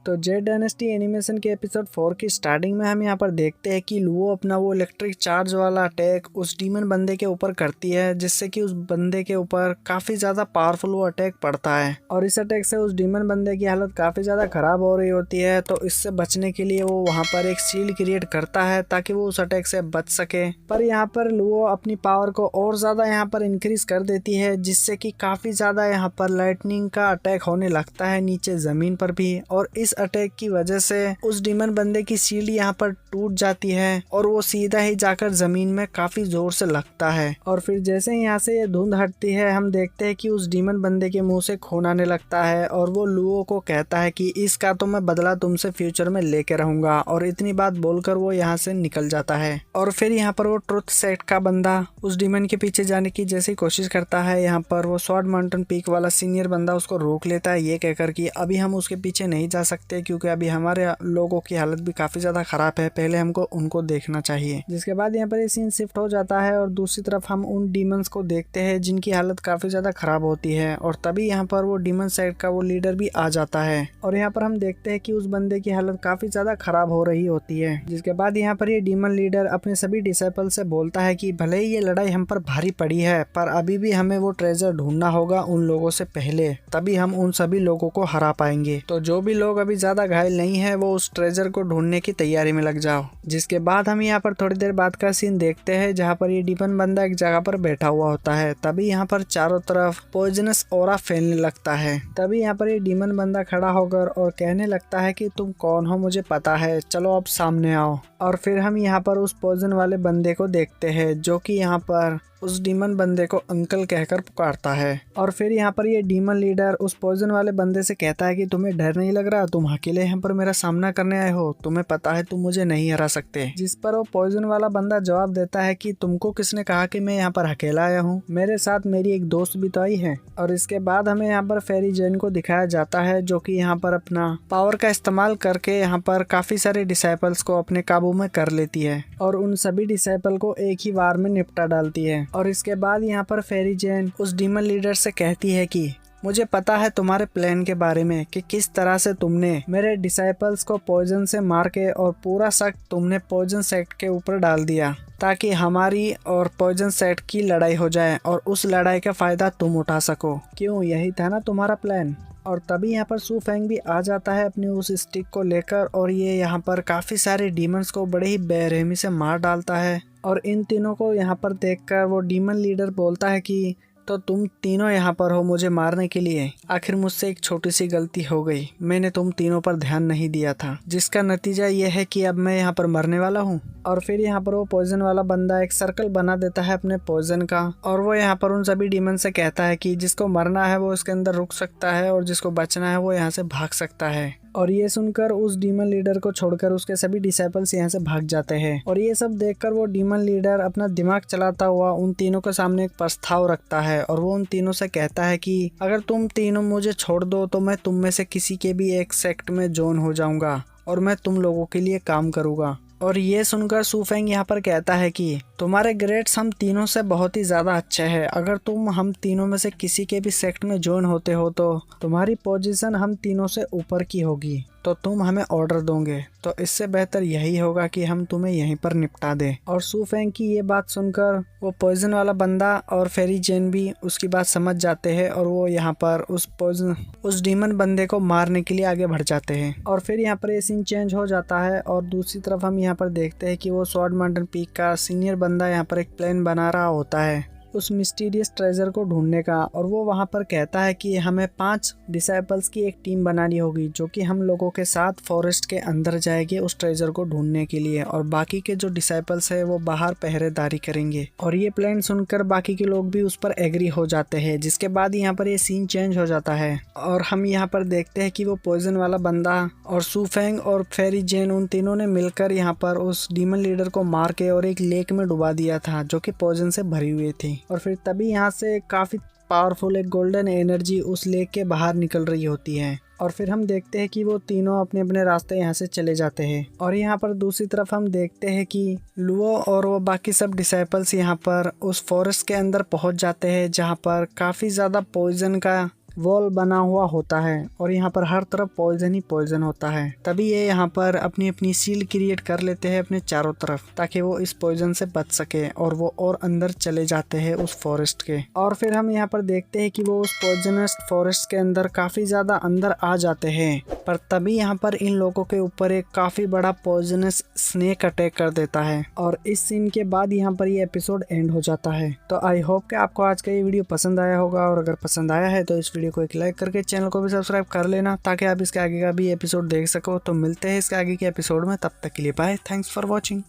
तो Z dynasty animation के episode 4 की स्टार्टिंग में हम यहाँ पर देखते हैं कि लुओ अपना वो इलेक्ट्रिक चार्ज वाला अटैक उस डीमन बंदे के ऊपर करती है, जिससे कि उस बंदे के ऊपर काफी ज्यादा पावरफुल वो अटैक पड़ता है और इस अटैक से उस डीमन बंदे की हालत काफी ज्यादा खराब हो रही होती है। तो इससे बचने के लिए वो वहाँ पर एक शील्ड क्रिएट करता है ताकि वो उस अटैक से बच सके। पर यहाँ पर लुओ अपनी पावर को और ज्यादा यहाँ पर इंक्रीज कर देती है, जिससे कि काफी ज्यादा यहाँ पर लाइटनिंग का अटैक होने लगता है नीचे जमीन पर भी। और इस अटैक की वजह से उस डीमन बंदे की शील्ड यहाँ पर टूट जाती है और वो सीधा ही जाकर जमीन में काफी जोर से लगता है। और फिर जैसे ही यहाँ से ये धुंध हटती है, हम देखते हैं कि उस डीमन बंदे के मुंह से खून आने लगता है और वो लुओ को कहता है कि इसका तो मैं बदला तुमसे फ्यूचर में लेके रहूंगा। और इतनी बात बोलकर वो यहाँ से निकल जाता है। और फिर यहाँ पर वो ट्रुथ सेट का बंदा उस डीमन के पीछे जाने की जैसी कोशिश करता है, यहाँ पर वो स्वॉर्ड माउंटेन पीक वाला सीनियर बंदा उसको रोक लेता है, ये कहकर कि अभी हम उसके पीछे नहीं जा सकते क्योंकि अभी हमारे लोगों की हालत भी काफी ज्यादा खराब है, पहले हमको उनको देखना चाहिए। जिसके बाद यहाँ पर ये सीन शिफ्ट हो जाता है और दूसरी तरफ हम उन डीमंस को देखते हैं जिनकी हालत काफी ज्यादा खराब होती है। और तभी यहाँ पर वो डीमन साइड का वो लीडर भी आ जाता है और यहाँ पर हम देखते हैं कि उस बंदे की हालत काफी ज्यादा खराब हो रही होती है। जिसके बाद यहाँ पर ये डीमन लीडर अपने सभी डिसाइपल से बोलता है कि भले ही ये लड़ाई हम पर भारी पड़ी है, पर अभी भी हमें वो ट्रेजर ढूंढना होगा उन लोगों से पहले, तभी हम उन सभी लोगों को हरा पाएंगे। तो जो भी लोग अभी ज्यादा घायल नहीं है वो उस ट्रेजर को ढूंढने की तैयारी में लग जाओ। जिसके बाद हम यहाँ पर थोड़ी देर बाद का सीन देखते हैं जहाँ पर ये डीमन बंदा एक जगह पर बैठा हुआ होता है। तभी यहाँ पर चारों तरफ पॉइजनस ऑरा फैलने लगता है। तभी यहाँ पर ये डीमन बंदा खड़ा होकर और कहने लगता है कि तुम कौन हो मुझे पता है, चलो अब सामने आओ। और फिर हम यहाँ पर उस पॉइजन वाले बंदे को देखते हैं जो कि यहाँ पर उस डीमन बंदे को अंकल कहकर पुकारता है। और फिर यहाँ पर ये डीमन लीडर उस पॉइजन वाले बंदे से कहता है कि तुम्हें डर नहीं लग रहा, तुम अकेले यहाँ पर मेरा सामना करने आए हो, तुम्हें पता है तुम मुझे नहीं हरा सकते। जिस पर वो पॉइजन वाला बंदा जवाब देता है कि तुमको किसने कहा कि मैं यहाँ पर अकेला आया हूँ, मेरे साथ मेरी एक दोस्त भी तो आई है। और इसके बाद हमें यहाँ पर फेरी जेन को दिखाया जाता है जो कि यहाँ पर अपना पावर का इस्तेमाल करके यहाँ पर काफी सारे डिसाइपल्स को अपने काबू में कर लेती है और उन सभी डिसाइपल को एक ही बार में निपटा डालती है। और इसके बाद यहाँ पर फेरी जेन उस डीमन लीडर से कहती है कि मुझे पता है तुम्हारे प्लान के बारे में कि किस तरह से तुमने मेरे डिसाइपल्स को पॉइजन से मार के और पूरा शक तुमने पॉइजन सेक्ट के ऊपर डाल दिया ताकि हमारी और पॉइजन सेक्ट की लड़ाई हो जाए और उस लड़ाई का फायदा तुम उठा सको। क्यों, यही था ना तुम्हारा प्लान? और तभी यहाँ पर सू फेंग भी आ जाता है अपनी उस स्टिक को लेकर और ये यहाँ पर काफी सारे डीमंस को बड़े ही बेरहमी से मार डालता है। और इन तीनों को यहाँ पर देखकर वो डीमन लीडर बोलता है कि तो तुम तीनों यहाँ पर हो मुझे मारने के लिए, आखिर मुझसे एक छोटी सी गलती हो गई, मैंने तुम तीनों पर ध्यान नहीं दिया था, जिसका नतीजा ये है कि अब मैं यहाँ पर मरने वाला हूँ। और फिर यहाँ पर वो पॉइजन वाला बंदा एक सर्कल बना देता है अपने पॉइजन का और वो यहाँ पर उन सभी डीमन से कहता है कि जिसको मरना है वो इसके अंदर रुक सकता है और जिसको बचना है वो यहाँ से भाग सकता है। और ये सुनकर उस डीमन लीडर को छोड़कर उसके सभी डिसाइपल्स यहाँ से भाग जाते हैं। और ये सब देखकर वो डीमन लीडर अपना दिमाग चलाता हुआ उन तीनों के सामने एक प्रस्ताव रखता है और वो उन तीनों से कहता है कि अगर तुम तीनों मुझे छोड़ दो तो मैं तुम में से किसी के भी एक सेक्ट में जॉइन हो जाऊंगा और मैं तुम लोगों के लिए काम करूंगा। और ये सुनकर सू फेंग यहाँ पर कहता है कि तुम्हारे ग्रेड्स हम तीनों से बहुत ही ज्यादा अच्छे हैं, अगर तुम हम तीनों में से किसी के भी सेक्ट में ज्वाइन होते हो तो तुम्हारी पोजीशन हम तीनों से ऊपर की होगी, तो तुम हमें ऑर्डर दोगे, तो इससे बेहतर यही होगा कि हम तुम्हें यहीं पर निपटा दें। और सू फेंग की ये बात सुनकर वो पॉइजन वाला बंदा और फेरी जेन भी उसकी बात समझ जाते हैं और वो यहाँ पर उस डीमन बंदे को मारने के लिए आगे बढ़ जाते हैं। और फिर यहाँ पर ये सीन चेंज हो जाता है और दूसरी तरफ हम यहाँ पर देखते हैं कि वो स्वॉर्ड माउंटेन पीक का सीनियर बंदा यहाँ पर एक प्लान बना रहा होता है उस मिस्टीरियस ट्रेजर को ढूंढने का। और वो वहाँ पर कहता है कि हमें 5 डिसाइपल्स की एक टीम बनानी होगी जो कि हम लोगों के साथ फॉरेस्ट के अंदर जाएगी उस ट्रेजर को ढूंढने के लिए और बाकी के जो डिसाइपल्स है वो बाहर पहरेदारी करेंगे। और ये प्लान सुनकर बाकी के लोग भी उस पर एग्री हो जाते हैं। जिसके बाद यहाँ पर ये सीन चेंज हो जाता है और हम यहाँ पर देखते हैं कि वो पॉइजन वाला बंदा और सू फेंग और फेरी जेन उन तीनों ने मिलकर यहाँ पर उस डीमन लीडर को मार के और एक लेक में डुबा दिया था जो कि पॉइजन से भरी हुई थी। और फिर तभी यहाँ से काफी पावरफुल एक गोल्डन एनर्जी उस लेक के बाहर निकल रही होती है। और फिर हम देखते हैं कि वो तीनों अपने अपने रास्ते यहाँ से चले जाते हैं। और यहाँ पर दूसरी तरफ हम देखते हैं कि लुओ और वो बाकी सब डिसाइपल्स यहाँ पर उस फॉरेस्ट के अंदर पहुँच जाते हैं जहाँ पर काफी ज्यादा पॉइजन का वॉल बना हुआ होता है और यहाँ पर हर तरफ पॉइजन ही पॉइजन होता है। तभी ये यहाँ पर अपनी अपनी शील्ड क्रिएट कर लेते हैं अपने चारों तरफ, ताकि वो इस पॉइजन से बच सके और वो और अंदर चले जाते हैं उस फॉरेस्ट के। और फिर हम यहाँ पर देखते हैं कि वो उस पॉइजनस फॉरेस्ट के अंदर काफी ज्यादा अंदर आ जाते हैं, पर तभी यहाँ पर इन लोगों के ऊपर एक काफी बड़ा पॉइजनस स्नेक अटैक कर देता है और इस सीन के बाद यहाँ पर ये एपिसोड एंड हो जाता है। तो आई होप कि आपको आज का ये वीडियो पसंद आया होगा, और अगर पसंद आया है तो इस वीडियो को एक लाइक करके चैनल को भी सब्सक्राइब कर लेना, ताकि आप इसके आगे का भी एपिसोड देख सको। तो मिलते हैं इसके आगे के एपिसोड में, तब तक के लिए बाय, थैंक्स फॉर वॉचिंग।